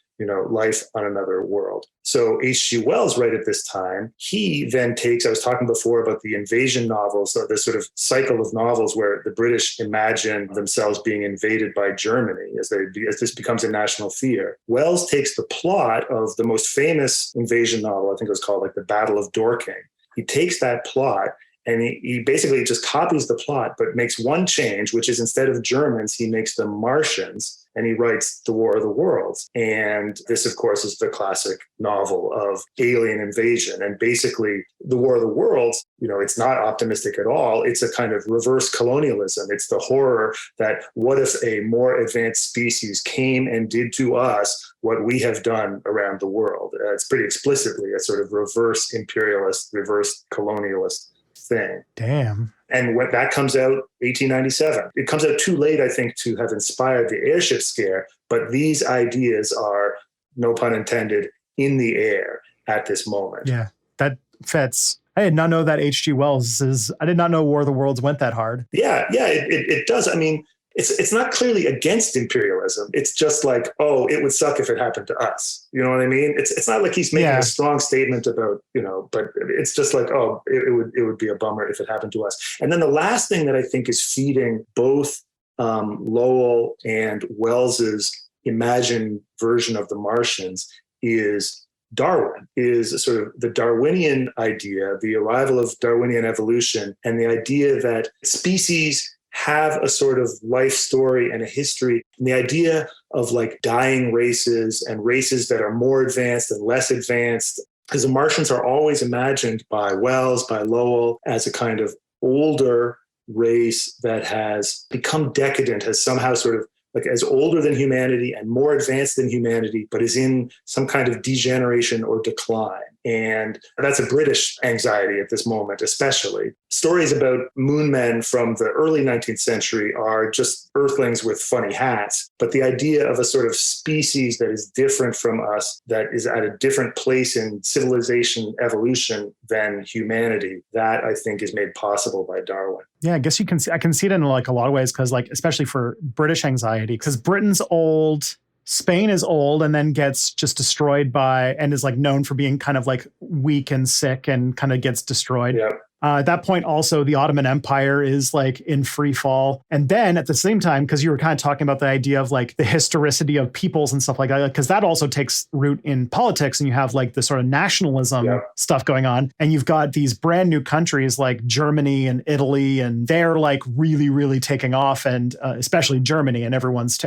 life on another world. So H.G. Wells, right at this time, he then takes, I was talking before about the invasion novels, or this sort of cycle of novels where the British imagine themselves being invaded by Germany as this becomes a national fear. Wells takes the plot of the most famous invasion novel, I think it was called like The Battle of Dorking. He takes that plot and he basically just copies the plot, but makes one change, which is instead of Germans, he makes them Martians, and he writes The War of the Worlds. And this, of course, is the classic novel of alien invasion. And basically, The War of the Worlds, it's not optimistic at all. It's a kind of reverse colonialism. It's the horror that what if a more advanced species came and did to us what we have done around the world? It's pretty explicitly a sort of reverse imperialist, reverse colonialist thing. Damn. And when that comes out 1897, it comes out too late, I think, to have inspired the airship scare. But these ideas are, no pun intended, in the air at this moment. Yeah, that fits. I did not know that H.G. Wells I did not know War of the Worlds went that hard. Yeah, it does. I mean, it's not clearly against imperialism. It's just like, oh, it would suck if it happened to us. You know what I mean? It's not like he's making a strong statement about, but it's just like, oh, it would be a bummer if it happened to us. And then the last thing that I think is feeding both Lowell and Wells's imagined version of the Martians is Darwin, is sort of the Darwinian idea, the arrival of Darwinian evolution, and the idea that species have a sort of life story and a history, and the idea of like dying races and races that are more advanced and less advanced, because the Martians are always imagined by Wells, by Lowell, as a kind of older race that has become decadent, has somehow sort of like as older than humanity and more advanced than humanity, but is in some kind of degeneration or decline. And that's a British anxiety at this moment, especially. Stories about moon men from the early 19th century are just earthlings with funny hats. But the idea of a sort of species that is different from us, that is at a different place in civilization evolution than humanity, that I think is made possible by Darwin. Yeah, I guess I can see it in like a lot of ways, because like, especially for British anxiety, because Britain's old, Spain is old, and then gets just destroyed and is like known for being kind of like weak and sick and kind of gets destroyed. Yeah. At that point, also, the Ottoman Empire is like in free fall. And then at the same time, because you were kind of talking about the idea of like the historicity of peoples and stuff like that, because that also takes root in politics, and you have like the sort of nationalism stuff going on. And you've got these brand new countries like Germany and Italy, and they're like really, really taking off, and especially Germany, and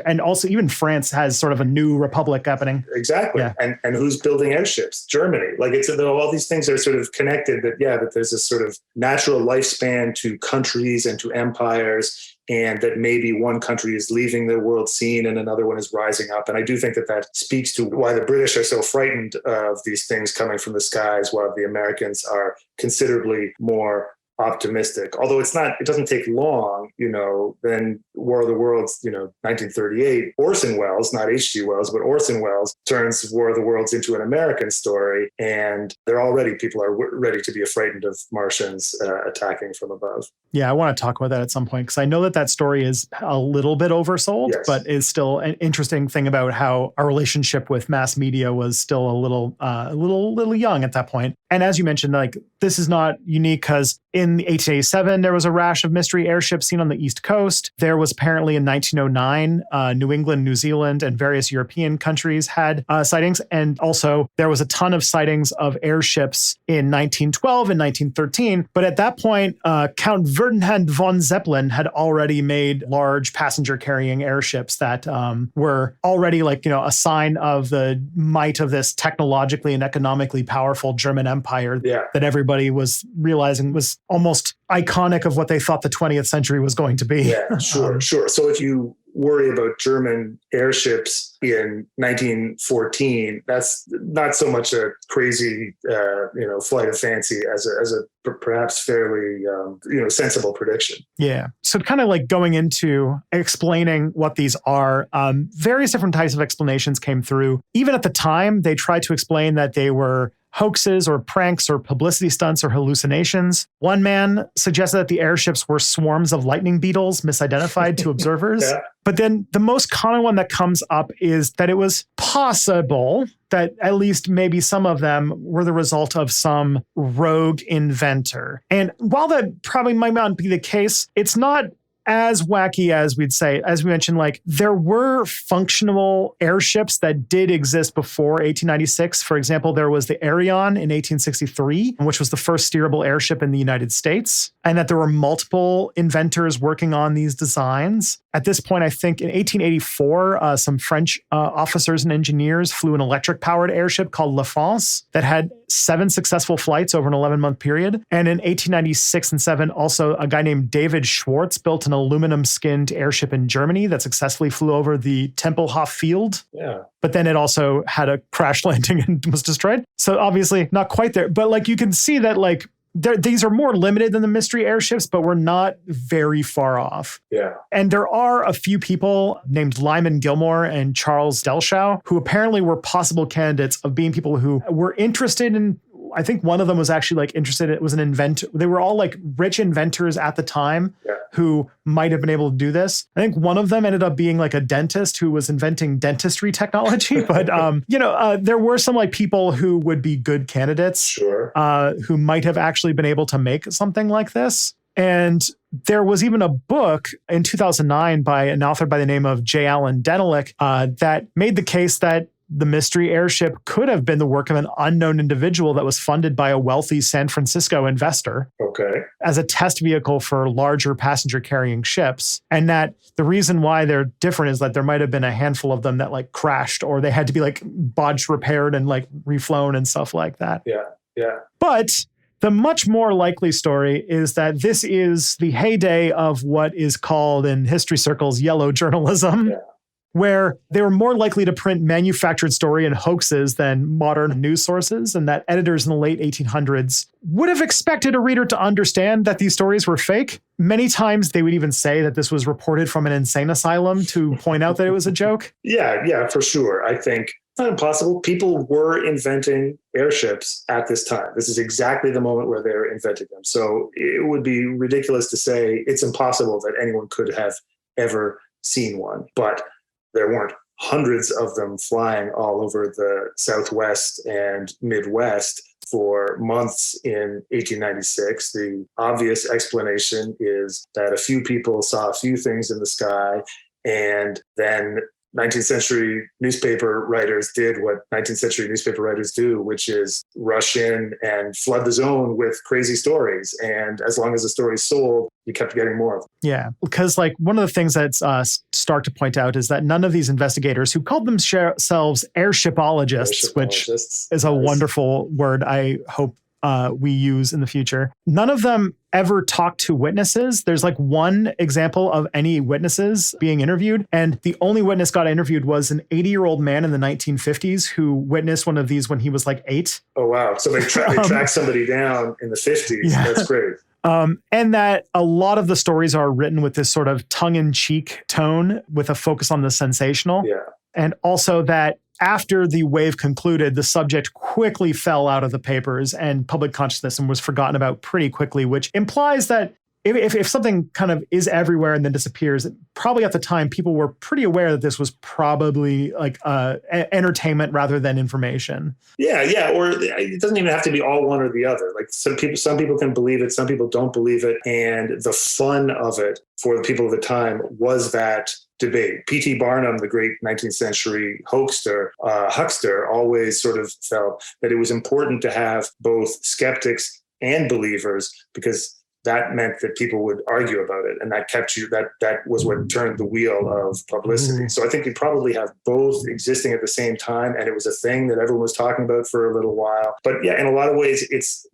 and also even France has sort of a new republic happening. Exactly. Yeah. And who's building airships? Germany. Like all these things are sort of connected, that there's this sort of natural lifespan to countries and to empires, and that maybe one country is leaving the world scene and another one is rising up. And I do think that speaks to why the British are so frightened of these things coming from the skies, while the Americans are considerably more optimistic. Although it doesn't take long, then War of the Worlds, 1938, Orson Welles, not H.G. Wells, but Orson Welles turns War of the Worlds into an American story. And people are ready to be frightened of Martians attacking from above. Yeah, I want to talk about that at some point, because I know that story is a little bit oversold, but is still an interesting thing about how our relationship with mass media was still a little young at that point. And as you mentioned, like, this is not unique, because in 1887, there was a rash of mystery airships seen on the East Coast. There was apparently in 1909, New England, New Zealand, and various European countries had sightings. And also there was a ton of sightings of airships in 1912 and 1913. But at that point, Count Ferdinand von Zeppelin had already made large passenger carrying airships that were already a sign of the might of this technologically and economically powerful German empire that everybody was realizing was almost iconic of what they thought the 20th century was going to be. Yeah, sure. So if you worry about German airships in 1914, that's not so much a crazy, flight of fancy as a perhaps fairly, sensible prediction. Yeah. So kind of like going into explaining what these are, various different types of explanations came through. Even at the time, they tried to explain that they were hoaxes or pranks or publicity stunts or hallucinations. One man suggested that the airships were swarms of lightning beetles misidentified to observers. Yeah. But then the most common one that comes up is that it was possible that at least maybe some of them were the result of some rogue inventor. And while that probably might not be the case, it's not as wacky as we'd say. As we mentioned, like there were functional airships that did exist before 1896. For example, there was the Arion in 1863, which was the first steerable airship in the United States, and that there were multiple inventors working on these designs. At this point, I think in 1884, some French officers and engineers flew an electric-powered airship called La France that had 7 successful flights over an 11-month period. And in 1896 and 7, also a guy named David Schwartz built an aluminum-skinned airship in Germany that successfully flew over the Tempelhof field. Yeah. But then it also had a crash landing and was destroyed. So obviously not quite there. But like you can see that like these are more limited than the mystery airships, but we're not very far off. Yeah. And there are a few people named Lyman Gilmore and Charles Delshow who apparently were possible candidates of being people who were interested in, I think one of them was actually like interested, it was an inventor. They were all like rich inventors at the time who might have been able to do this. I think one of them ended up being like a dentist who was inventing dentistry technology. But, there were some like people who would be good candidates who might have actually been able to make something like this. And there was even a book in 2009 by an author by the name of J. Allen Denelick that made the case that the mystery airship could have been the work of an unknown individual that was funded by a wealthy San Francisco investor as a test vehicle for larger passenger carrying ships. And that the reason why they're different is that there might have been a handful of them that like crashed or they had to be like bodged, repaired and like reflown and stuff like that. Yeah. Yeah. But the much more likely story is that this is the heyday of what is called in history circles yellow journalism. Yeah. Where they were more likely to print manufactured story and hoaxes than modern news sources, and that editors in the late 1800s would have expected a reader to understand that these stories were fake. Many times they would even say that this was reported from an insane asylum to point out that it was a joke. Yeah, for sure. I think it's not impossible. People were inventing airships at this time. This is exactly the moment where they're inventing them. So it would be ridiculous to say it's impossible that anyone could have ever seen one. But there weren't hundreds of them flying all over the Southwest and Midwest for months in 1896. The obvious explanation is that a few people saw a few things in the sky, and then 19th century newspaper writers did what 19th century newspaper writers do, which is rush in and flood the zone with crazy stories. And as long as the story sold, you kept getting more of them. Yeah, because like one of the things that's start to point out is that none of these investigators who called themselves airshipologists, which is a wonderful word I hope we use in the future, none of them ever talked to witnesses. There's like one example of any witnesses being interviewed. And the only witness got interviewed was an 80-year-old man in the 1950s who witnessed one of these when he was like 8. Oh, wow. So they tracked somebody down in the 50s. Yeah. That's great. And that a lot of the stories are written with this sort of tongue-in-cheek tone with a focus on the sensational. Yeah. And also that after the wave concluded, the subject quickly fell out of the papers and public consciousness and was forgotten about pretty quickly, which implies that if something kind of is everywhere and then disappears, probably at the time, people were pretty aware that this was probably like entertainment rather than information. Yeah. Or it doesn't even have to be all one or the other. Like some people can believe it, some people don't believe it. And the fun of it for the people of the time was that debate. P.T. Barnum, the great 19th century huckster, always sort of felt that it was important to have both skeptics and believers, because that meant that people would argue about it. And that kept you, that was what turned the wheel of publicity. So I think you probably have both existing at the same time. And it was a thing that everyone was talking about for a little while. But yeah, in a lot of ways, it's,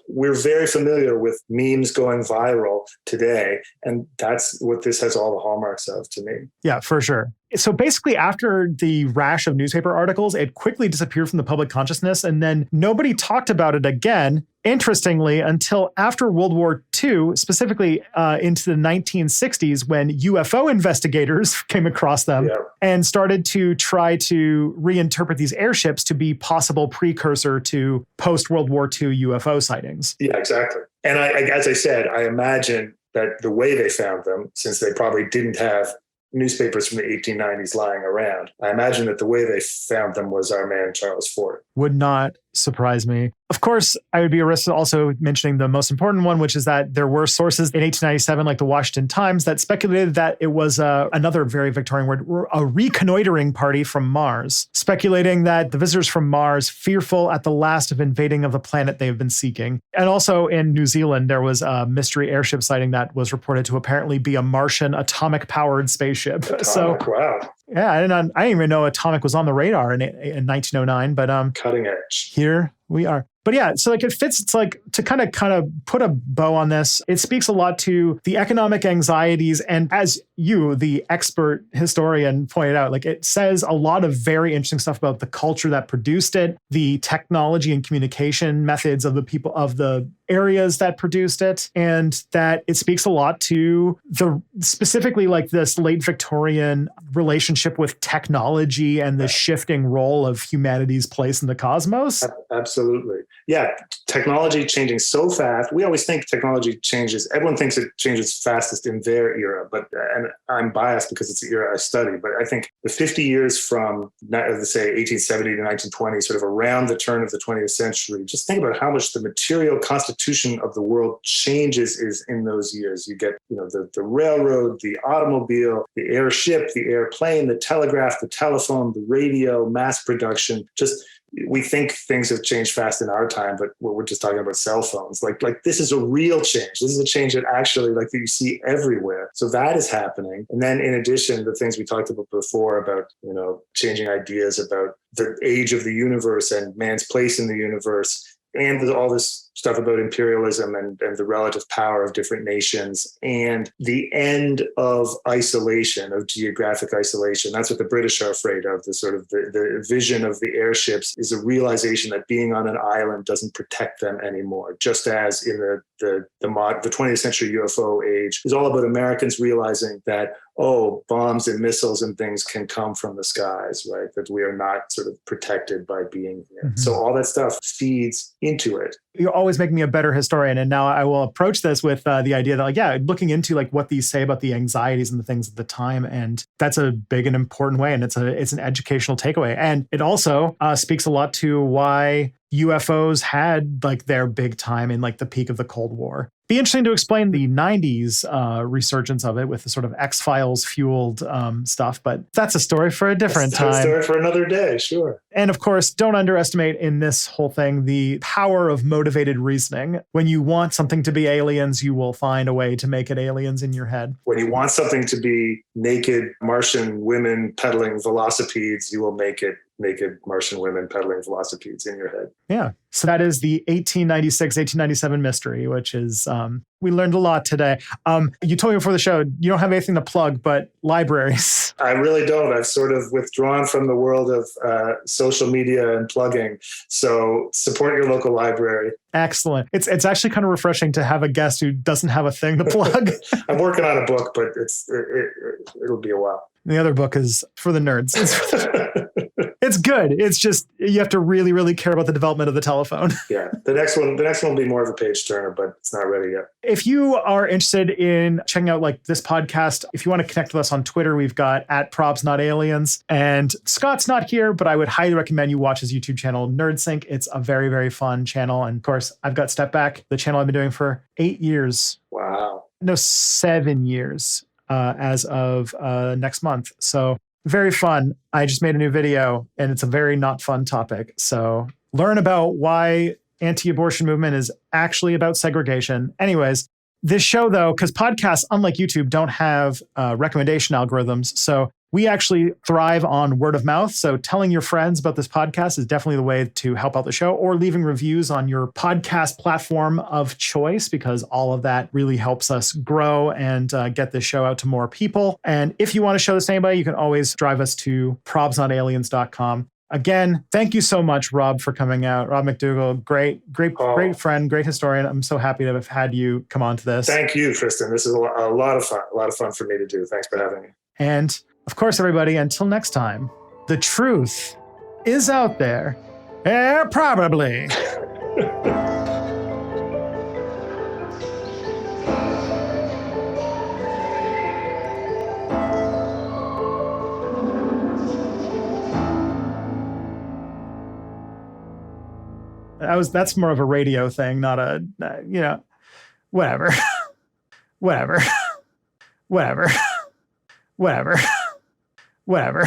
we're very familiar with memes going viral today. And that's what this has all the hallmarks of to me. Yeah, for sure. So basically, after the rash of newspaper articles, it quickly disappeared from the public consciousness, and then nobody talked about it again, interestingly, until after World War II, specifically into the 1960s, when UFO investigators came across them and started to try to reinterpret these airships to be possible precursor to post-World War II UFO sightings. Yeah, exactly. And as I said, I imagine that the way they found them, since they probably didn't have newspapers from the 1890s lying around, I imagine that the way they found them was our man Charles Fort. Would not surprise me. Of course, I would be remiss also mentioning the most important one, which is that there were sources in 1897, like the Washington Times, that speculated that it was another very Victorian word, a reconnoitering party from Mars, speculating that the visitors from Mars, fearful at the last of invading of the planet they have been seeking. And also in New Zealand, there was a mystery airship sighting that was reported to apparently be a Martian atomic-powered spaceship. Wow. Yeah, I didn't even know atomic was on the radar in 1909, but cutting edge. Here we are. But yeah, so like it fits. It's like to kind of put a bow on this. It speaks a lot to the economic anxieties. And as you, the expert historian, pointed out, like it says a lot of very interesting stuff about the culture that produced it, the technology and communication methods of the people of the areas that produced it, and that it speaks a lot to the specifically like this late Victorian relationship with technology and the shifting role of humanity's place in the cosmos. Absolutely. Yeah. Technology changing so fast. We always think technology changes. Everyone thinks it changes fastest in their era, and I'm biased because it's the era I study, but I think the 50 years from, let's say, 1870 to 1920, sort of around the turn of the 20th century, just think about how much the material constitution of the world changes is in those years. You get, the railroad, the automobile, the airship, the airplane, the telegraph, the telephone, the radio, mass production. Just, we think things have changed fast in our time, but we're just talking about cell phones. Like this is a real change. This is a change that actually that you see everywhere. So that is happening. And then in addition, the things we talked about before about, changing ideas about the age of the universe and man's place in the universe, and all this stuff about imperialism and the relative power of different nations, and the end of isolation, of geographic isolation. That's what the British are afraid of. The sort of the vision of the airships is a realization that being on an island doesn't protect them anymore. Just as in the 20th century UFO age is all about Americans realizing that, bombs and missiles and things can come from the skies, right? That we are not sort of protected by being here. Mm-hmm. So all that stuff feeds into it. You're always making me a better historian. And now I will approach this with the idea that, looking into what these say about the anxieties and the things at the time. And that's a big and important way. And it's an educational takeaway. And it also speaks a lot to why UFOs had their big time in the peak of the Cold War. Be interesting to explain the 90s resurgence of it with the sort of X-Files fueled stuff, but that's a story for a different time. That's a story for another day, sure. And of course, don't underestimate in this whole thing the power of motivated reasoning. When you want something to be aliens, you will find a way to make it aliens in your head. When you want something to be naked Martian women pedaling velocipedes, you will make it naked Martian women pedaling velocipedes in your head. Yeah. So that is the 1896, 1897 mystery, which is, we learned a lot today. You told me before the show, you don't have anything to plug, but libraries. I really don't. I've sort of withdrawn from the world of social media and plugging. So support your local library. Excellent. It's actually kind of refreshing to have a guest who doesn't have a thing to plug. I'm working on a book, but it'll be a while. The other book is for the nerds. It's good. It's just, you have to really, really care about the development of the telephone. Yeah. The next one will be more of a page turner, but it's not ready yet. If you are interested in checking out this podcast, if you want to connect with us on Twitter, we've got @PropsNotAliens. And Scott's not here, but I would highly recommend you watch his YouTube channel, Nerdsync. It's a very, very fun channel. And of course, I've got Step Back, the channel I've been doing for 8 years. Wow. No, 7 years as of next month. So very fun. I just made a new video and it's a very not fun topic. So learn about why anti-abortion movement is actually about segregation. Anyways, This show, though, because podcasts, unlike YouTube, don't have recommendation algorithms. So we actually thrive on word of mouth. So telling your friends about this podcast is definitely the way to help out the show, or leaving reviews on your podcast platform of choice, because all of that really helps us grow and get this show out to more people. And if you want to show this to anybody, you can always drive us to probsonaliens.com. Again, thank you so much, Rob, for coming out. Rob MacDougall, great friend, great historian. I'm so happy to have had you come on to this. Thank you, Tristan. This is a lot of fun for me to do. Thanks for having me. And of course, everybody, until next time, the truth is out there. Probably. That's more of a radio thing, not a, whatever. Whatever.